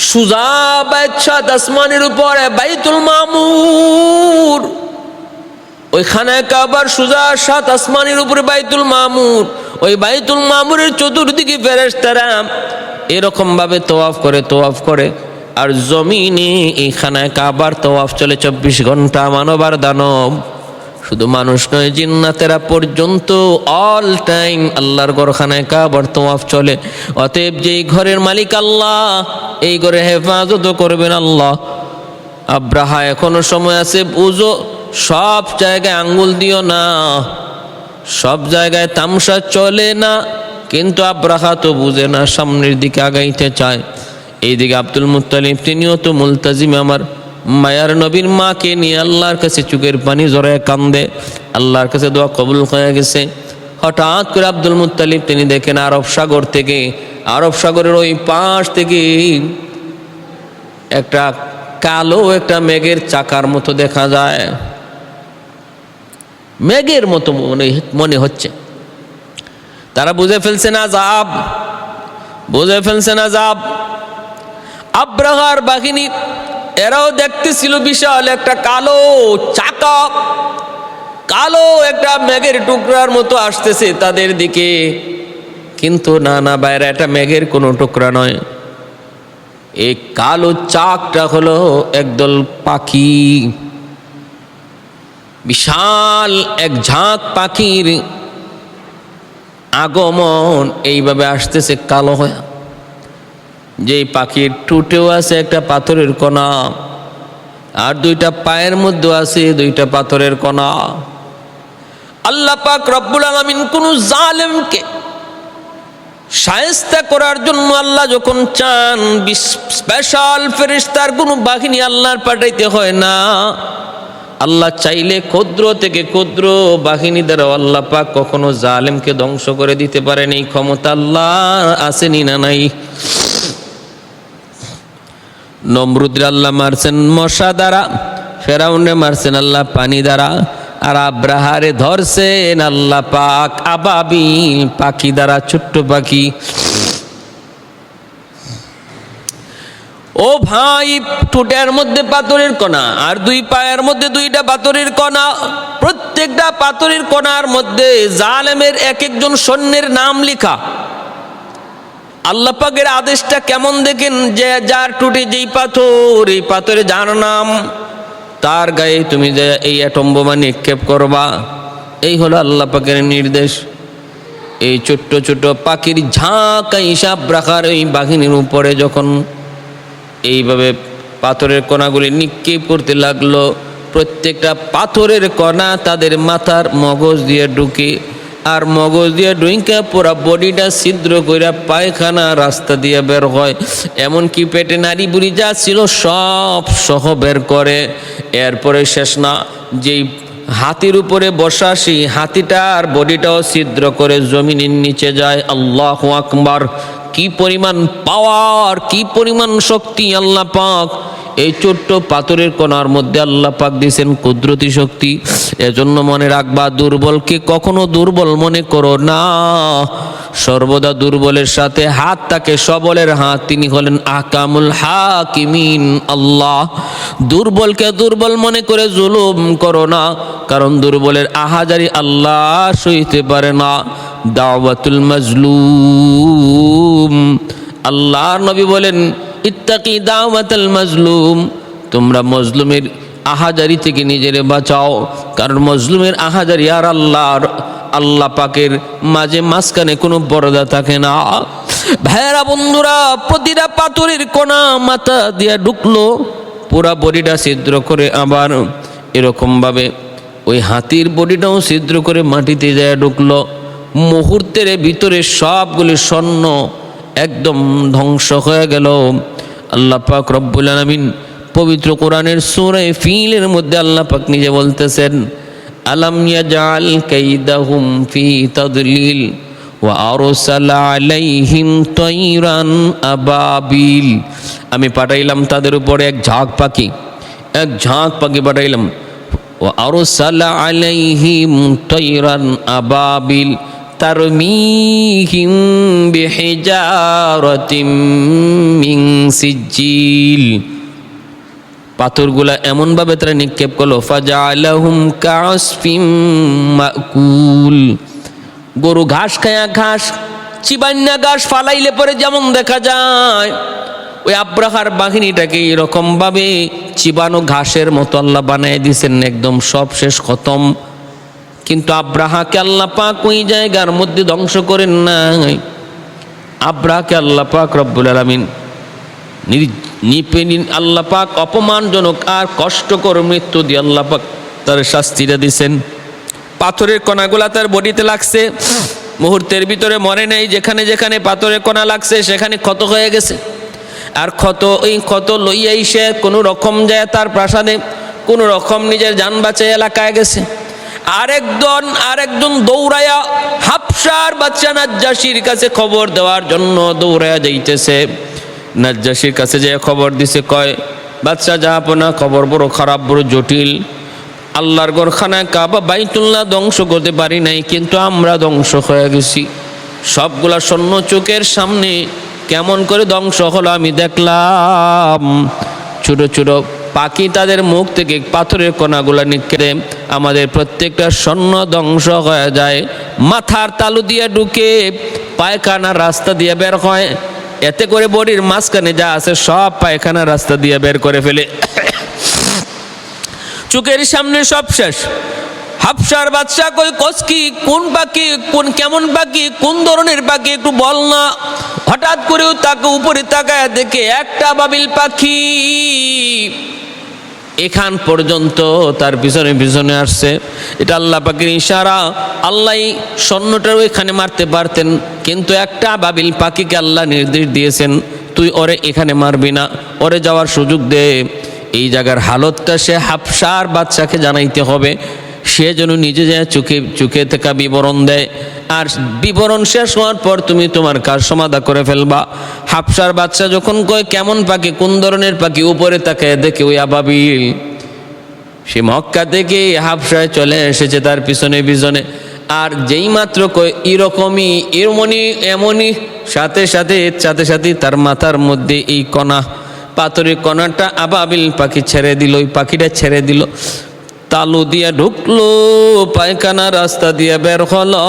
সুজা বাইত আসমানের উপরে বাইতুল মামুর, ওইখানে কাবার সুজা 7 আসমানের উপরে বাইতুল মামুর। ওই বাইতুল মামুরের চতুর্দিকে ফেরেশতারা এরকম ভাবে তওয়াফ করে। আর জমিনে এইখানে কাবার তওয়াফ চলে 24 ঘন্টা। মানব আর দানব, শুধু মানুষ নয়, জিন্নাতেরা পর্যন্ত অল টাইম আল্লাহর ঘরখানায় কাবার তওয়াফ চলে। অতএব যেই ঘরের মালিক আল্লাহ, এই ঘরে হেফাজত করবেন আল্লাহ। আব্রাহা এখনো সময় আছে, বুঝো। সব জায়গায় আঙ্গুল দিও না, সব জায়গায় তামসা চলে না। কিন্তু আব্রাহা তো বুঝে না, সামনের দিকে আগাইতে চায়। এইদিকে আব্দুল মুত্তালিব, তিনিও তো মুলতাজিম, আমার মায়ার নবীর মাকে নিয়ে আল্লাহর কাছে চোখের পানি জড়ায় কান্দে। আল্লাহর কাছে দোয়া কবুল হয়ে গেছে। হঠাৎ করে আব্দুল মুত্তালিব তিনি দেখেন আরব সাগরের ওই পাশ থেকে একটা কালো একটা মেঘের চাকার মতো দেখা যায়। মেঘের মতো মনে হচ্ছে। তারা বুঝে ফেলছেন আযাব। আব্রাহার বাহিনী এরাও দেখতেছিল বিশাল একটা কালো চাকা, কালো একটা মেঘের টুকরার মতো আসতেছে তাদের দিকে। কিন্তু না বাইরে, এটা মেঘের কোনো টুকরা নয়। এই কালো চাকটা হলো একদল পাখি, বিশাল এক ঝাঁক পাখির আগমন এইভাবে আসতেছে কালো হয়ে। যেই পাখির ঠোঁটেও আছে একটা পাথরের কণা, আর 2টা পায়ের মধ্যে আছে 2টা পাথরের কণা। আল্লাহ পাক রব্বুল আলামিন কোন জালেমকে শায়েস্তা করার জন্য আল্লাহ যখন চান, স্পেশাল ফেরেশতার কোনো বাহিনী আল্লাহর পাঠাইতে হয় না। আল্লাহ চাইলে ক্ষুদ্র থেকে ক্ষুদ্র বাহিনী দ্বারা আল্লাহ পাক কখনো জালেমকে ধ্বংস করে দিতে পারেন। এই ক্ষমতা আল্লাহর আসেনি না নাই? নমরুদরে আল্লাহ মারছেন মশা দ্বারা, ফেরাউনে মারছেন আল্লাহ পানি দ্বারা, আর আব্রাহারে ধরছেন আল্লাহ পাক আবাবিল পাখি দ্বারা, ছোট্ট পাখি। ও ভাই, ঠোঁটের মধ্যে পাথরের কণা, আর 2 পায়ের মধ্যে 2টা পাথরের কণা। প্রত্যেকটা পাথরের কণার মধ্যে জালেমের একজন সৈন্যের নাম লেখা। আল্লাহ পাকের আদেশটা কেমন দেখেন, যে যার টুটে যেই পাথর, এই পাথরে যার নাম, তার গায়ে তুমি যে এই অ্যাটম বোমা নিক্ষেপ করবা। এই হলো আল্লাহ পাকের নির্দেশ। এই ছোট্ট ছোট্ট পাখির ঝাঁক হিসাব রাখার এই বাহিনীর উপরে যখন এইভাবে পাথরের কণাগুলি নিক্ষেপ করতে লাগলো, প্রত্যেকটা পাথরের কণা তাদের মাথার মগজ দিয়ে ঢুকে, আর মগজ দিয়ে ডুইকা পুরা বডিটা ছিদ্র করে পায়খানা রাস্তা দিয়ে বের হয়। এমনকি পেটে নারী বুড়ি যা ছিল সব সহ বের করে। এরপরে শেষ না, যেই হাতির উপরে বসা সেই হাতিটার বডিটাও ছিদ্র করে জমিনের নিচে যায়। আল্লাহু আকবার! কি পরিমাণ পাওয়ার, কি পরিমাণ শক্তি আল্লাহ পাক এই ছোট্ট পাথরের কণার মধ্যে আল্লাহ পাক দিয়েছেন কুদরতি শক্তি। এজন্য মনে রাখবা, দুর্বলকে কখনো দুর্বল মনে করো না। সর্বদা দুর্বলের সাথে হাত থাকে সবলের হাত, তিনি হলেন আহকামুল হাকিমিন আল্লাহ। দুর্বলকে দুর্বল মনে করে জুলুম করো না, কারণ দুর্বলের আহাজারি আল্লাহ সইতে পারে না। দাওয়াতুল মাজলুম, আল্লাহর নবী বলেন ইত্তাকি দাওয়াতুল মাজলুম, তোমরা মজলুমের আহাজারি থেকে নিজেরে বাঁচাও, কারণ মজলুমের আহাজারি আর আল্লাহ পাকের মাঝখানে কোনো পর্দা থাকে না। ভাইয়েরা বন্ধুরা, প্রতিটা পাথরের কোনা মাথা দিয়া ঢুকলো, পুরা বডিটা ছিদ্র করে, আবার এরকমভাবে ওই হাতির বডিটাও ছিদ্র করে মাটিতে যায় ঢুকলো। মুহূর্তের ভিতরে সবগুলি স্বর্ণ একদম ধ্বংস হয়ে গেল। আল্লাহ পাক রব্বুল আলামিন পবিত্র কোরআনের সূরা ফিলের মধ্যে আল্লাহ পাক নিজে বলতেছেন, আলাম ইয়াজআল কাইদাহুম ফি তাদলিল ওয়া আরসালা আলাইহিম তায়রান আবাবিল। আমি পাঠাইলাম তাদের উপরে এক ঝাঁক পাখি পাঠাইলাম। ওয়া আরসালা আলাইহিম তায়রান আবাবিল তারমিহিম বিহিজারাতিম মিন সিজিল। পাথরগুলা এমনভাবে তারা নিক্ষেপ করলো, ফাজআলাহুম কাসফিম মাকুল। গরু ঘাস খায়া ঘাস চিবান্না ঘাস ফালাইলে পরে যেমন দেখা যায়, ওই আব্রাহার বাহিনীটাকে এরকম ভাবে চিবানো ঘাসের মতো আল্লাহ বানায় দিয়েছেন, একদম সব শেষ খতম। কিন্তু আব্রাহাকে আল্লাহ পাক ওই জায়গার মধ্যে ধ্বংস করেন নাই। আব্রাহাকে আল্লাহ পাক রব্বুল আলামিন আল্লাহ পাক অপমানজনক আর কষ্টকর মৃত্যু দিয়ে আল্লাহ পাক তার শাস্তিটা দিছেন। পাথরের কণাগুলা তার বডিতে লাগছে, মুহূর্তের ভিতরে মরে নাই। যেখানে যেখানে পাথরের কণা লাগছে সেখানে ক্ষত হয়ে গেছে। আর ওই ক্ষত লইয়াই সে কোনো রকম যায় তার প্রাসাদে, কোনো রকম নিজের যান বাঁচাই এলাকায় গেছে। আরেকজন দৌড়ায়া হাবশার বাদশা নাজ্জাশীর কাছে খবর দেওয়ার জন্য দৌড়ায়া যাইতেছে। নাজ্জাশীর কাছে যে খবর দিছে, কয় বাদশা জাহাপনা, খবর বড় খারাপ, বড় জটিল। আল্লাহর ঘরখানা কাবা বাইতুল্লাহ ধ্বংস করতে পারি নাই, কিন্তু আমরা ধ্বংস হয়ে গেছি। সবগুলা স্বর্ণ চোখের সামনে কেমন করে ধ্বংস হলো আমি দেখলাম। ছোট ছোট পাখি তাদের মুখ থেকে পাথরের কণাগুলা নিক্ষেপে আমাদের প্রত্যেকটা স্বর্ণ ধ্বংস হয়ে যায়। মাথার তালু দিয়ে ঢুকে পায়খানার রাস্তা দিয়ে বের হয়, এতে করে বডির মাঝখানে যা আছে সব পায়খানার রাস্তা দিয়ে বের করে ফেলে। চোখের সামনে সব শেষ। হাবশার বাদশা কই কসকি কোন পাখি, কেমন পাখি, কোন ধরনের পাখি একটু বল না। হঠাৎ করেও তাকে উপরে তাকায় দেখে একটা বাবিল পাখি এখান পর্যন্ত তার পিছনে পিছনে আসছে। এটা আল্লাহ পাকের ইশারা। আল্লাহ স্বর্ণটাও এখানে মারতে পারতেন, কিন্তু একটা বাবিল পাখিকে আল্লাহ নির্দেশ দিয়েছেন, তুই ওরে এখানে মারবি না, ওরে যাওয়ার সুযোগ দে। এই জায়গার হালতটা সে হাবশার বাদশাকে জানাইতে হবে। সে যেন নিজে যায় চোখে থেকে বিবরণ দেয়, আর বিবরণ শেষ হওয়ার পর তুমি তোমার কাজ সমাধা করে ফেলবা। হাবশার বাদশা যখন কয় কেমন পাখি, কোন ধরনের পাখি, উপরে তাকায় দেখে ওই আবাবিল। সে মক্কা থেকে হাবশায় চলে এসেছে তার পিছনে পিছনে। আর যেই মাত্র কয় এরকমই এমনই সাথে সাথে তার মাথার মধ্যে এই কণা, পাথরের কণাটা আবাবিল পাখি ছেড়ে দিল। ওই পাখিটা ছেড়ে দিল, তালু দিয়া ঢুকলো, পায়খানা রাস্তা দিয়ে বের হলো।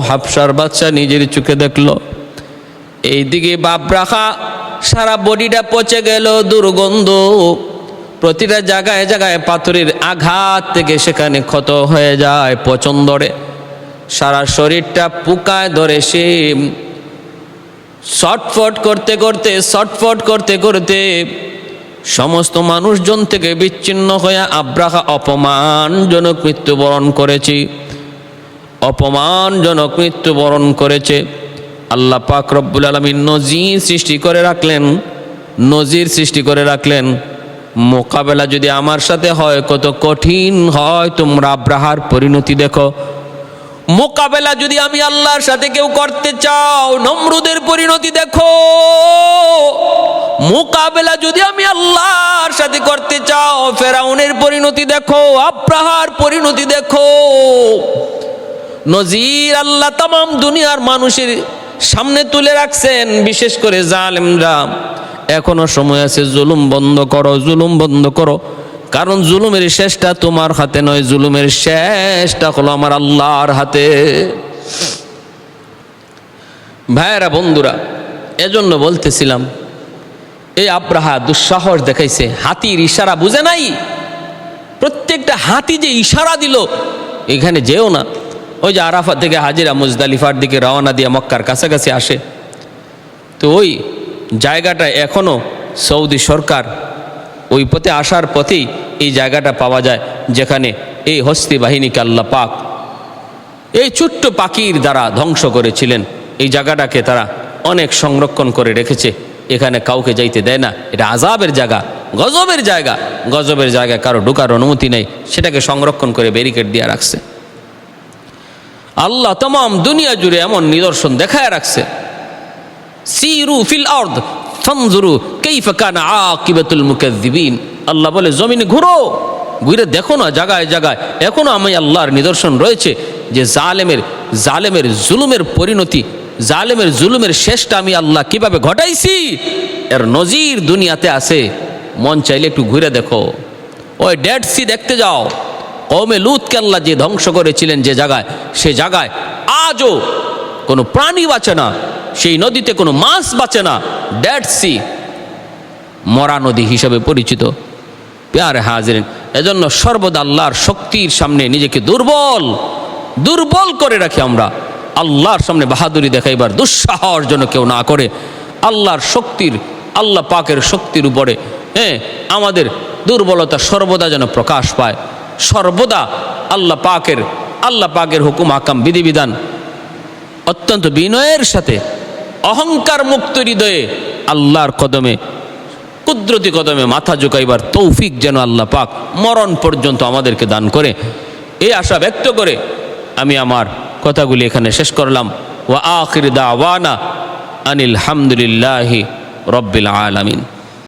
হাবশার বাদশা নিজের চোখে দেখলো। এইদিকে বাবরাখা সারা বডিটা পচে গেল, দুর্গন্ধ। প্রতিটা জায়গায় জায়গায় পাথরের আঘাত থেকে সেখানে ক্ষত হয়ে যায়, পচন ধরে, সারা শরীরটা পোকায় ধরে। সে ছটফট করতে করতে সমস্ত মানুষজন থেকে বিচ্ছিন্ন হয়ে আব্রাহা অপমানজনক মৃত্যুবরণ করেছে। আল্লাহ পাক রব্বুল আলামিন নজির সৃষ্টি করে রাখলেন। মোকাবেলা যদি আমার সাথে হয় কত কঠিন হয় তোমরা আব্রাহার পরিণতি দেখো। মোকাবেলা যদি আমি আল্লাহর সাথে কেউ করতে চাও, নমরুদের পরিণতি দেখো। মোকাবেলা যদি আমি আল্লাহর সাথে করতে চাও, ফেরাউনের পরিণতি দেখো, আব্রাহার পরিণতি দেখো। নজির আল্লাহ তামাম দুনিয়ার মানুষের সামনে তুলে রাখছেন। বিশেষ করে জালেমরা, এখনো সময় আছে, জুলুম বন্ধ করো, জুলুম বন্ধ করো। কারণ জুলুমের শেষটা তোমার হাতে নয়, জুলুমের শেষটা হলো আমার আল্লাহর হাতে। ভাইয়েরা, বন্ধুরা, এজন্য বলতেছিলাম, এই আব্রাহা দুঃসাহস দেখাইছে, হাতির ইশারা বুঝে নাই। প্রত্যেকটা হাতি যে ইশারা দিল, এখানে যেও না। ওই যে আরাফা থেকে হাজিরা মুজদালিফার দিকে রওনা দিয়ে মক্কার কাছাকাছি আসে, তো ওই জায়গাটা এখনও সৌদি সরকার ওই পথে আসার পথেই এই জায়গাটা পাওয়া যায়, যেখানে এই হস্তি বাহিনীকে আল্লাহ পাক এই ছোট্ট পাখির দ্বারা ধ্বংস করেছিলেন। এই জায়গাটাকে তারা অনেক সংরক্ষণ করে রেখেছে, এখানে কাউকে যাইতে দেয় না। এটা আযাবের জায়গা, গজবের জায়গা। গজবের জায়গায় কারো ঢোকার অনুমতি নেই, সেটাকে সংরক্ষণ করে ব্যারিকেড দিয়ে রাখছে। আল্লাহ তমাম দুনিয়া জুড়ে এমন নিদর্শন দেখায় রাখছে। সিরু ফিল আরদ ফানজুরু কাইফা কানা আকিবাতুল মুকাজ্জিবিন। আল্লাহ বলে, জমিনে ঘুরো, ঘুরে দেখো না, জায়গায় জায়গায় এখনো আমি আল্লাহর নিদর্শন রয়েছে, যে জালেমের জুলুমের পরিণতি, জালেমের জুলুমের শেষটা আমি আল্লাহ কিভাবে ঘটাইছি, এর নজির দুনিয়াতে আছে। মন চাইলে একটু ঘুরে দেখো। ওই ডেড সি দেখতে যাও, কওমে লুতকে আল্লাহ যে ধ্বংস করেছিলেন যে জায়গায়, সে জায়গায় আজও কোনো প্রাণী বাঁচে না, সেই নদীতে কোনো মাছ বাঁচে না। ডেড সি, মরা নদী হিসাবে পরিচিত। প্যারে হাজিরিন, এজন্য সর্বদা আল্লাহর শক্তির সামনে নিজেকে দুর্বল করে রাখি আমরা। আল্লাহর সামনে বাহাদুরি দেখাইবার দুঃসাহস যেন কেউ না করে। আল্লাহর শক্তির, আল্লাহ পাকের শক্তির উপরে আমাদের দুর্বলতা সর্বদা যেন প্রকাশ পায়। সর্বদা আল্লাহ পাকের হুকুম আকাম বিধিবিধান অত্যন্ত বিনয়ের সাথে অহংকার মুক্ত হৃদয়ে আল্লাহর কদমে, কুদরতি কদমে মাথা ঝুঁকাইবার তৌফিক যেন আল্লাহ পাক মরণ পর্যন্ত আমাদেরকে দান করে, এই আশা ব্যক্ত করে আমি আমার কথাগুলি এখানে শেষ করলাম। ওয়া আখির দাওয়ানা আনিল হামদুলিল্লাহি রব্বিল আলামিন।